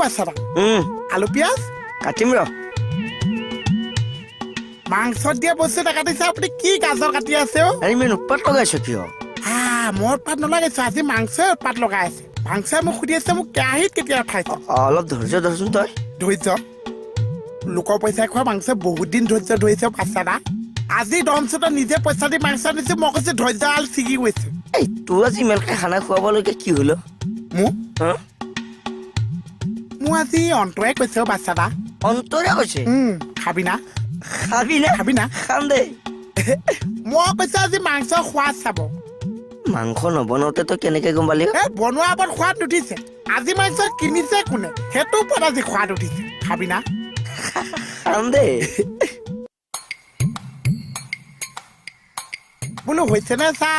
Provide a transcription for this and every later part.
বাচ্চাটা আলু পিঁয়াজ কাটিম ৰ মাংসত দিয়া বস্তু এটা কাটিছে আপুনি কি গাজৰ কাটি আছে অ ইমান উৎপাত লগাইছ কিয় মই উৎপাত নলগাইছো আজি মাংসই উৎপাত লগাই আছে মাংসই মোক সুধি আছে মোক কেৰাহীত কেতিয়া উঠাইছে অলপ ধৈৰ্য ধৰচোন তই ধৈৰ্য লোকৰ পইচা খোৱা মাংস বহুত দিন ধৈৰ্য ধৰিছে বাচ্চাটা আজি দমচুটা নিজে পইচা দি মাংস আনিছে মই কৈছো ধৈৰ্য আল ছিগি গৈছে এই তোৰ আজি ইমানকে খানা খুৱাবলৈকে কি হলো মোৰ আজি অন্তৰে কৈছে অ বাচ্চাটা অন্তৰে কৈছে খাবি না খাবি না খাম দেই মই কৈছো আজি মাংস সোৱাদ চাব মাংস নবনাওতে তই কেনেকে গম পালি বনোৱাৰ ওপৰত সোৱাদ উঠিছে আজি মাংস কিনিছে কোনে সেইটো ওপৰত আজি সোৱাদ উঠিছে খাবি না খাম দেই বোলো হৈছে নে চাহ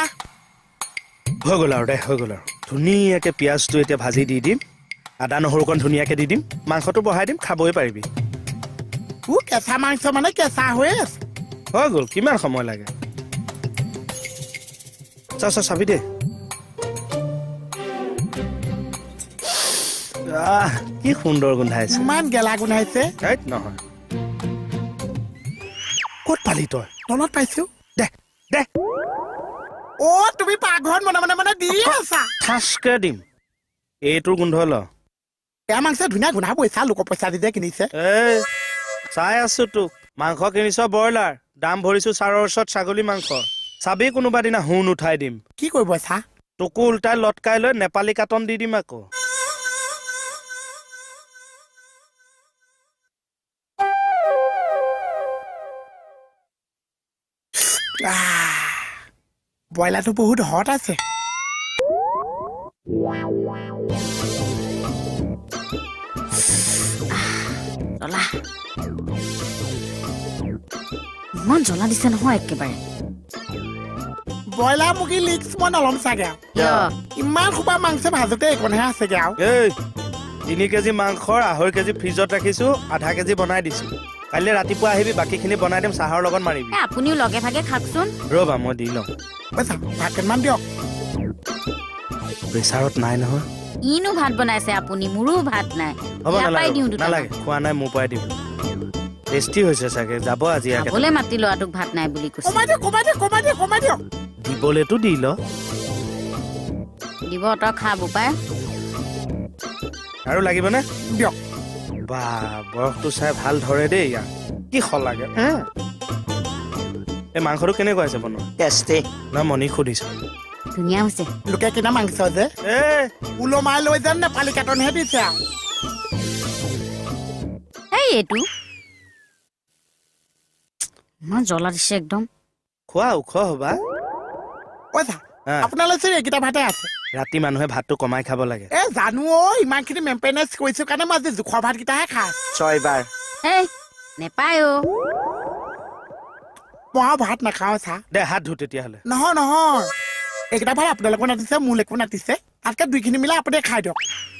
হৈ গ'ল আৰু দে হৈ গ'ল আৰু ধুনীয়াকৈ পিঁয়াজটো এতিয়া ভাজি দি দিম আদা নহৰুকণ ধুনীয়াকৈ দি দিম মাংসটো বহাই দিম খাবই পাৰিবি কেঁচা মাংস মানে কেঁচা হৈ আছে হৈ গ'ল কিমান সময় লাগে চাবি দে কি সুন্দৰ গোন্ধাইছে ইমান গেলা গোন্ধাইছে নহয় ক'ত পালি তই তলত পাইছো দে দে তুমি পাকঘৰত মনে দি আছা ঠাচকে দিম এইটোৰ গোন্ধ ল এয়া মাংস ধুনীয়া গোন্ধাবই চা লোকৰ পইচা দি কিনিছে চাই আছো তোক মাংস কিনিছ ব্ৰইলাৰ দাম ভৰিছো 400 ছাগলী মাংস চাবি কোনোবা দিনা হুন উঠাই দিম কি কৰিব চা তোকো উল্টাই লটকাই লৈ নেপালী কাটন দি দিম আকৌ ব্ৰইলাৰটো বহুত হট আছে ইমান জ্বলা দিছে নহয় একেবাৰে ব্ৰইলাৰ মুগী লিক্স মই নলম চাগে ইমান সোপা মাংস ভাজোতে এইকণহে আছেগে আৰু 3 কেজি মাংসৰ 2.5 কেজি ফ্ৰিজত ৰাখিছো 0.5 কেজি বনাই দিছো কাইলৈ ৰাতিপুৱা আহিবি বাকীখিনি বনাই দিম চাহৰ লগত মাৰিবি আপুনিও লগে ভাগে খাকচোন ৰ'বা মই দি লওঁ ভাত কেইটামান দিয়ক প্ৰেছাৰত নাই নহয় ইনো ভাত বনাইছে আপুনি মোৰো ভাত নাই হ'ব নালাগে খোৱা নাই মোৰ পৰাই দিম টেষ্টি হৈছে চাগে যাব আজি খাবলৈ মাতি ল'ৰাটোক ভাত নাই বুলি কৈছে কমাই দিয়ক দিবলেতো দি ল দিব তই খা বোপাই আৰু লাগিবনে দিয়ক বা বয়সটো চাই ভাল ধৰে দেই ইয়াৰ কি লাগে এই মাংসটো কেনেকুৱা আছে বনোৱা টেষ্টি না মণিক সুধিছো ধুনীয়া হৈছে লোকে কিনা মাংস যে ওলমাই লৈ যেন নেপালী কাটনহে দিছে আৰু এইটো ইমান জ্বলা দিছে একদম খোৱা ওখ হবা আপোনালোকে এইকেইটা ভাতে আছে ৰাতি মানুহে ভাতটো কমাই খাব লাগে জানো ইমানখিনি মেইনটেনেঞ্চ কৰিছো কাৰণে মই আজি জোখৰ ভাতকেইটাহে খাওঁ 6 বাৰ নেপায় মই ভাত নাখাওঁ চা দে হাত ধু তেতিয়াহ'লে নহয় এইকেইটা ভাত আপোনালোকৰ নাতিছে মোলৈকো নাতিছে তাতকে 2খিনি মিলাই আপুনি খাই দিয়ক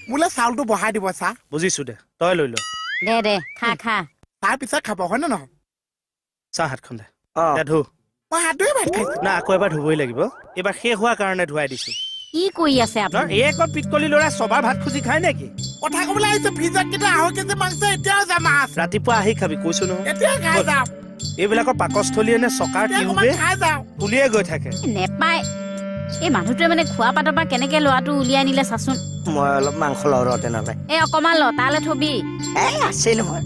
মোলৈ চাউলটো বহাই দিব চা বুজিছো দে তই লৈ ল দে খা তাৰ পিছত খাব হয় নে নহয় চাহ হাতখন দে ধু মই হাত ধুই ভাত খাইছো না আকৌ এবাৰ ধুবই লাগিব এইবাৰ শেষ হোৱাৰ কাৰণে ধুৱাই দিছো কি কৰি আছে আপুনি একবাৰ পিটকলি ল'ৰা সবাৰ ভাত খুজি খাই নেকি কথা ক'বলৈ আহিছো ফ্ৰিজত কিন্তু 2.5 কেজি মাংস এতিয়াও জমা আছে ৰাতিপুৱা আহি খাবি কৈছো নহয় এতিয়া খাই যাওঁ এইবিলাকৰ পাকস্থলীয়ে নে চকাৰ টিউবে খাই যাওঁ উলিয়াই গৈ থাকে নেপায় এই মানুহটোৱে মানে খোৱা পাতৰ পৰা কেনেকে ল'ৰাটো উলিয়াই নিলে চাচোন মই অলপ মাংস লওঁ ৰ তেনেহ'লে অকমান ল তালে থবি আছে নহয়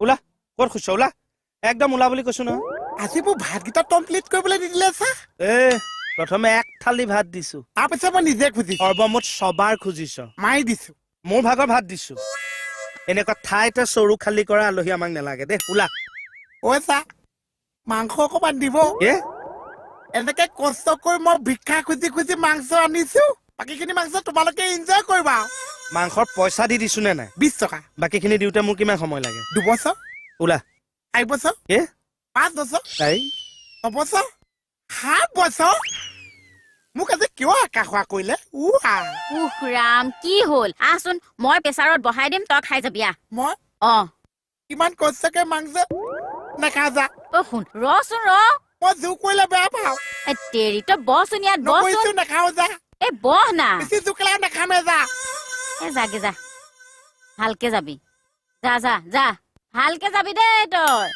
ওলা ক'ত খুচ ওলা একদম ওলা বুলি কৈছো নহয় আজি মোৰ ভাতকেইটা কমপ্লিট কৰিবলৈ নিদিলে চা প্ৰথমে 1 থালি ভাত দিছো তাৰপিছত মই নিজে খুজিছো সৰ্বমুঠ সবাৰ খুজিছ মাৰি দিছো মোৰ ভাগৰ ভাত দিছো এনেকুৱা ঠাইতে চৰু খালী কৰা আলহী আমাক নালাগে দে ওলা চা মাংস অকমান দিব এনেকে কষ্ট কৰি মই ভিক্ষা খুজি মাংস আনিছো বাকীখিনি মাংস তোমালোকে এনজয় কৰিবা মাংসৰ পইচা দি দিছো নে নাই 20 টকা বাকীখিনি দিওঁতে মোৰ কিমান সময় লাগে 2 বছৰ ওলা 1 বছৰ 5 বছৰ 6 বছৰ 7 বছৰ মোক আজি কিয় একা খোৱা কৰিলে ৰাম কি হ'ল আহচোন মই প্ৰেছাৰত বহাই দিম তই খাই যাবি মই ইমান কষ্টকে মাংস নাখাওঁ যা অ শুন ৰচোন ৰ মই জোৰ কৰিলে বেয়া পাওঁ এ তেৰি তই বহচোন ইয়াত বহচোন নকৰিছো নাখাওঁ যা এ বহ না বেছি জোকালে নাখামে যা এ যাগে যা ভালকে যাবি যা যা যা ভালকে যাবি দেই তই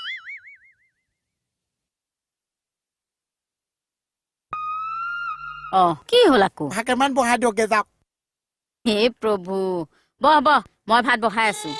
অ কি হ'ল আকৌ ভাকেমান বহাই দিয়কে যাওক হে প্ৰভু বহ বহ মই ভাত বহাই আছো